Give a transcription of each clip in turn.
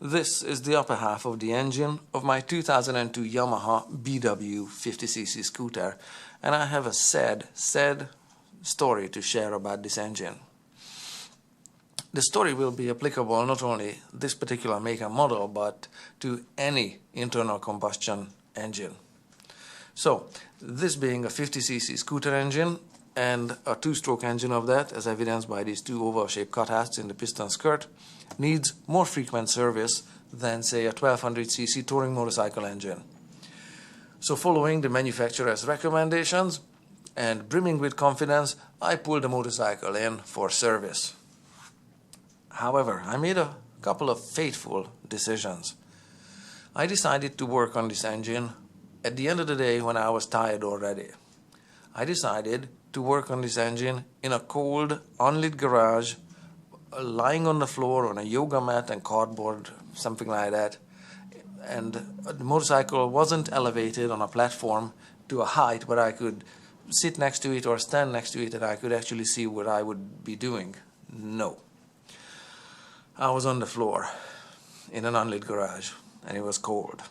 This is the upper half of the engine of my 2002 Yamaha BW 50cc scooter, and I have a sad story to share about this engine. The story will be applicable not only this particular make and model, but to any internal combustion engine. So, this being a 50cc scooter engine and a two-stroke engine of that, as evidenced by these two oval-shaped cutouts in the piston skirt, needs more frequent service than, say, a 1200cc touring motorcycle engine. So, following the manufacturer's recommendations and brimming with confidence, I pulled the motorcycle in for service. However, I made a couple of fateful decisions. I decided to work on this engine at the end of the day when I was tired already. I decided to work on this engine in a cold, unlit garage, lying on the floor on a yoga mat and cardboard, something like that. And the motorcycle wasn't elevated on a platform to a height where I could sit next to it or stand next to it and I could actually see what I would be doing. No. I was on the floor in an unlit garage and it was cold.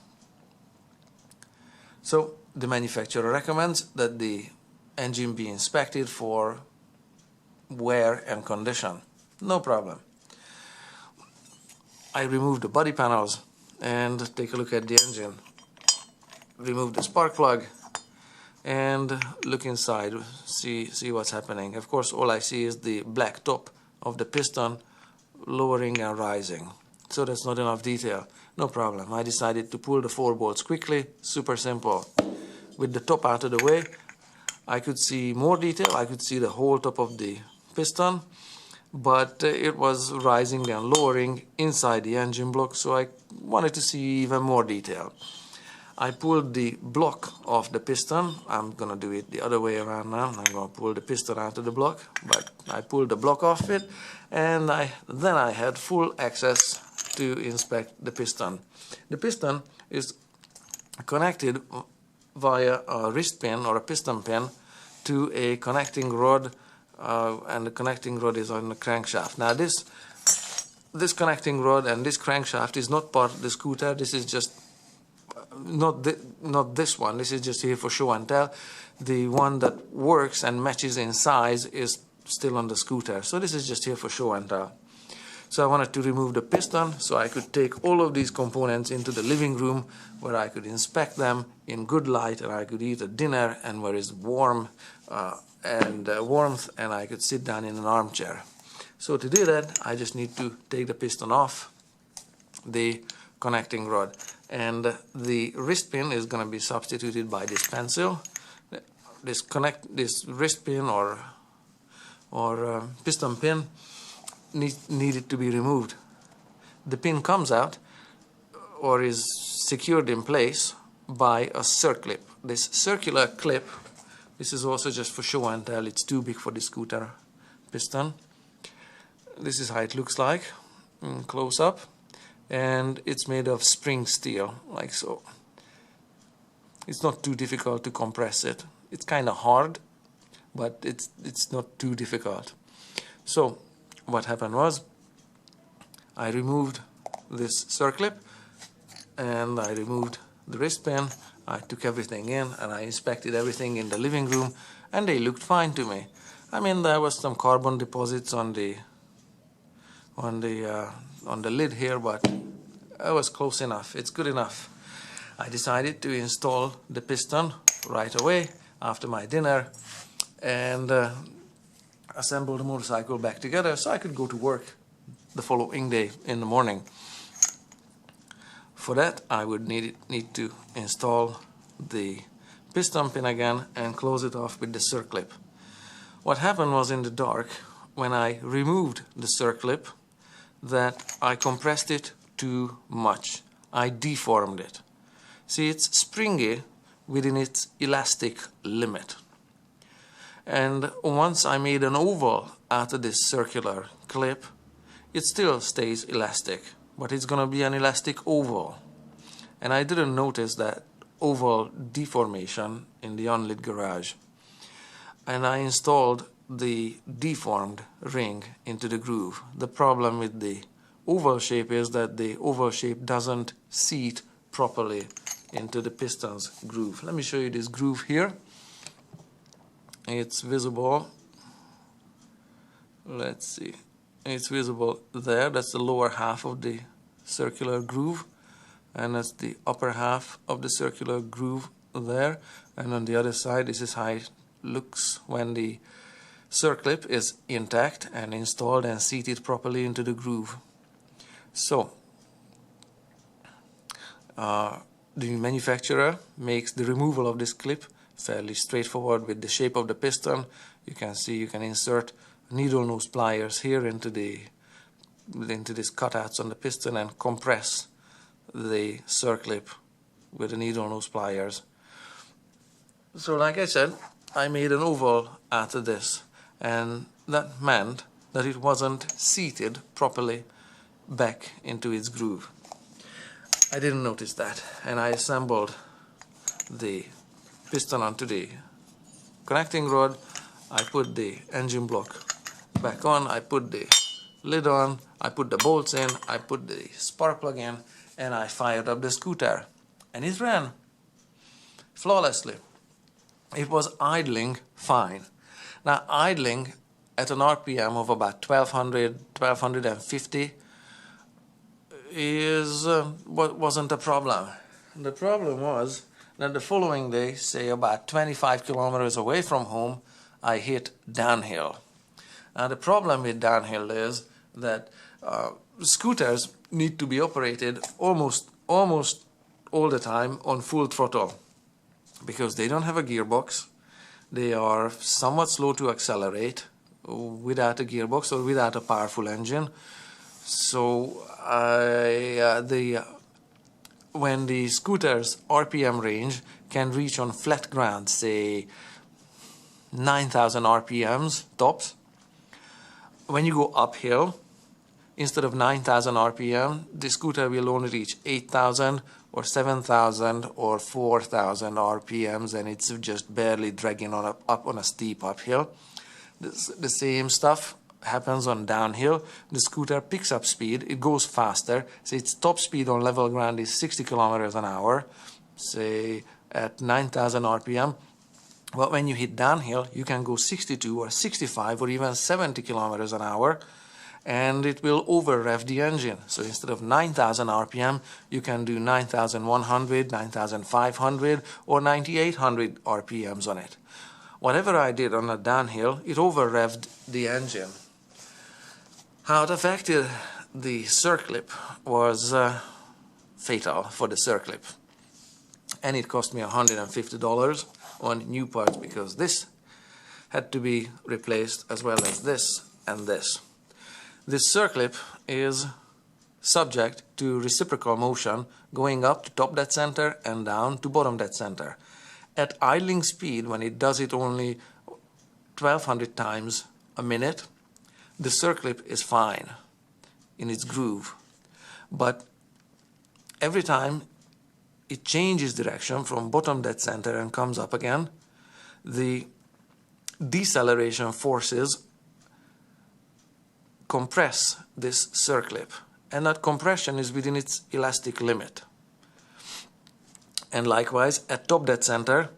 So the manufacturer recommends that the engine be inspected for wear and condition. No problem. I removed the body panels and take a look at the engine. Remove the spark plug and look inside, see what's happening. Of course, all I see is the black top of the piston lowering and rising. So that's not enough detail. No problem. I decided to pull the 4 bolts quickly. Super simple. With the top out of the way, I could see more detail. I could see the whole top of the piston, but it was rising and lowering inside the engine block, so I wanted to see even more detail. I pulled the block off the piston. I'm gonna do it the other way around now. I'm gonna pull the piston out of the block, but I pulled the block off it, and then I had full access to inspect the piston. The piston is connected via a wrist pin or a piston pin to a connecting rod, and the connecting rod is on the crankshaft. Now this connecting rod and this crankshaft is not part of the scooter. This is just not this one. This is just here for show and tell. The one that works and matches in size is still on the scooter. So this is just here for show and tell. So I wanted to remove the piston so I could take all of these components into the living room where I could inspect them in good light and I could eat a dinner and where it's warm warmth and I could sit down in an armchair. So to do that, I just need to take the piston off the connecting rod, and the wrist pin is going to be substituted by this pencil. This wrist pin or piston pin needed to be removed. The pin comes out or is secured in place by a circlip. This circular clip, this is also just for show and tell. It's too big for the scooter piston. This is how it looks like close up, and it's made of spring steel like so. It's not too difficult to compress it. It's kind of hard, but it's not too difficult. So what happened was I removed this circlip and I removed the wrist pin. I took everything in and I inspected everything in the living room, and they looked fine to me. I mean, there was some carbon deposits on the lid here, but it was close enough. It's good enough. I decided to install the piston right away after my dinner and assemble the motorcycle back together so I could go to work the following day in the morning. For that, I would need to install the piston pin again and close it off with the circlip. What happened was, in the dark, when I removed the circlip, that I compressed it too much. I deformed it. See, it's springy within its elastic limit. And once I made an oval out of this circular clip, it still stays elastic, but it's going to be an elastic oval. And I didn't notice that oval deformation in the unlit garage. And I installed the deformed ring into the groove. The problem with the oval shape is that the oval shape doesn't seat properly into the piston's groove. Let me show you this groove here. It's visible. Let's see. It's visible there. That's the lower half of the circular groove, and that's the upper half of the circular groove there. And on the other side, this is how it looks when the circlip is intact and installed and seated properly into the groove. So the manufacturer makes the removal of this clip fairly straightforward with the shape of the piston. You can see you can insert needle nose pliers here into these cutouts on the piston and compress the circlip with the needle nose pliers. So like I said, I made an oval out of this, and that meant that it wasn't seated properly back into its groove. I didn't notice that, and I assembled the piston onto the connecting rod. I put the engine block back on, I put the lid on, I put the bolts in, I put the spark plug in, and I fired up the scooter, and it ran flawlessly. It was idling fine. Now, idling at an RPM of about 1200, 1250 wasn't a problem. The problem was that the following day, say about 25 kilometers away from home, I hit downhill. Now, the problem with downhill is that scooters need to be operated almost all the time on full throttle, because they don't have a gearbox. They are somewhat slow to accelerate without a gearbox or without a powerful engine. So when the scooter's RPM range can reach on flat ground, say 9,000 RPMs tops, when you go uphill, instead of 9,000 RPM, the scooter will only reach 8,000 or 7,000 or 4,000 RPMs, and it's just barely dragging up on a steep uphill. The same stuff happens on downhill. The scooter picks up speed, it goes faster. So its top speed on level ground is 60 kilometers an hour, say at 9,000 RPM. But when you hit downhill, you can go 62 or 65 or even 70 kilometers an hour, and it will over rev the engine. So instead of 9,000 RPM, you can do 9,100, 9,500 or 9,800 RPMs on it. Whatever I did on a downhill, it over revved the engine. How it affected the circlip was fatal for the circlip, and it cost me $150 on new parts, because this had to be replaced as well as this and this. This circlip is subject to reciprocal motion going up to top dead center and down to bottom dead center. At idling speed, when it does it only 1200 times a minute, the circlip is fine in its groove. But every time it changes direction from bottom dead center and comes up again, the deceleration forces compress this circlip, and that compression is within its elastic limit. And likewise, at top dead center,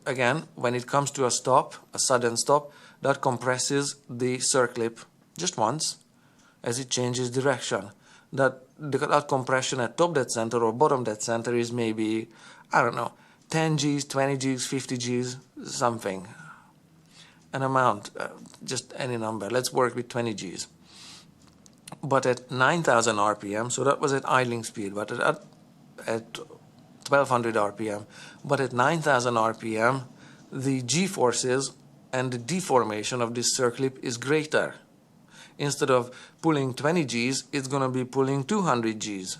again, when it comes to a stop, a sudden stop, that compresses the circlip just once as it changes direction. That compression at top dead center or bottom dead center is maybe, I don't know, 10 Gs, 20 Gs, 50 Gs, something. An amount, just any number. Let's work with 20 Gs. But at 9,000 RPM, so that was at idling speed, but at 1200 RPM, but at 9,000 RPM, the G-forces and the deformation of this circlip is greater. Instead of pulling 20 Gs, it's going to be pulling 200 Gs,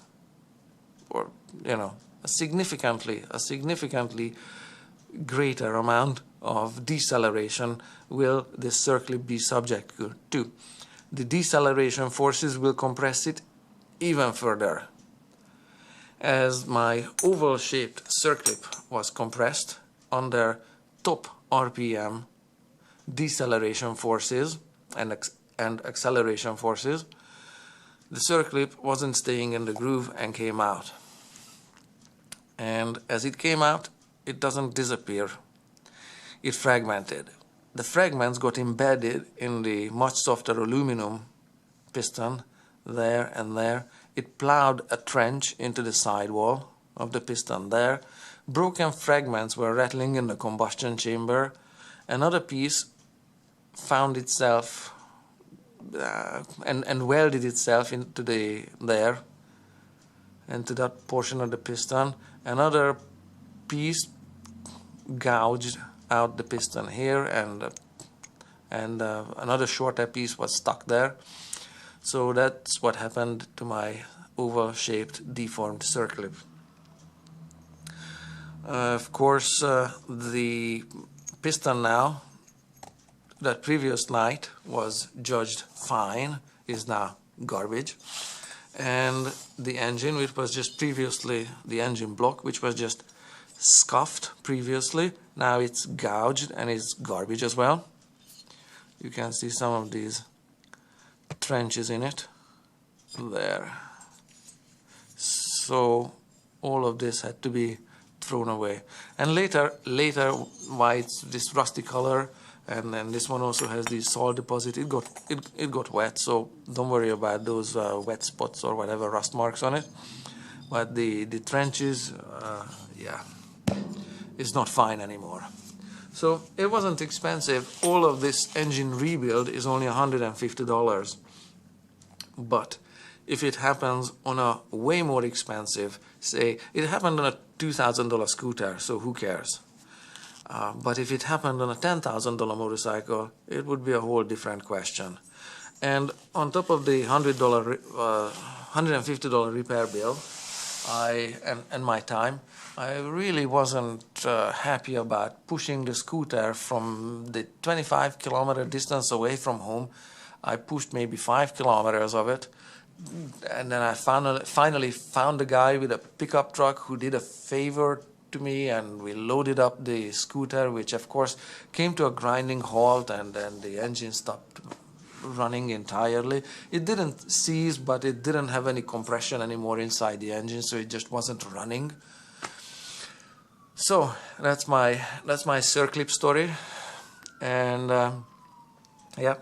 or, you know, a significantly greater amount of deceleration will this circlip be subject to. The deceleration forces will compress it even further. As my oval-shaped circlip was compressed under top RPM deceleration forces and acceleration forces, the circlip wasn't staying in the groove and came out. And as it came out, it doesn't disappear. It fragmented. The fragments got embedded in the much softer aluminum piston there and there. It plowed a trench into the sidewall of the piston there. Broken fragments were rattling in the combustion chamber. Another piece found itself and welded itself into into that portion of the piston. Another piece gouged out the piston here, and another shorter piece was stuck there. So that's what happened to my oval-shaped deformed circlip. Of course, the piston now that previous night was judged fine is now garbage, and the engine, which was just previously the engine block, which was just scuffed previously, now it's gouged and is garbage as well. You can see some of these trenches in it there. So all of this had to be thrown away. And later why it's this rusty color, and then this one also has the salt deposit. It got wet, so don't worry about those wet spots or whatever, rust marks on it. But the trenches, yeah, it's not fine anymore. So it wasn't expensive. All of this engine rebuild is only $150. But if it happens on a way more expensive, say it happened on a $2,000 scooter, so who cares? But if it happened on a $10,000 motorcycle, it would be a whole different question. And on top of the $150 repair bill, and my time, I really wasn't happy about pushing the scooter from the 25-kilometer distance away from home. I pushed maybe 5 kilometers of it, and then I finally found a guy with a pickup truck who did a favor to me, and we loaded up the scooter, which of course came to a grinding halt, and then the engine stopped running entirely. It didn't seize, but it didn't have any compression anymore inside the engine, so it just wasn't running. So that's my circlip story, and yeah.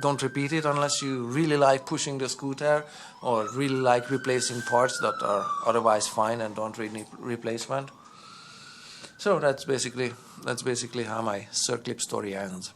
Don't repeat it unless you really like pushing the scooter or really like replacing parts that are otherwise fine and don't really need replacement. So that's basically how my circlip story ends.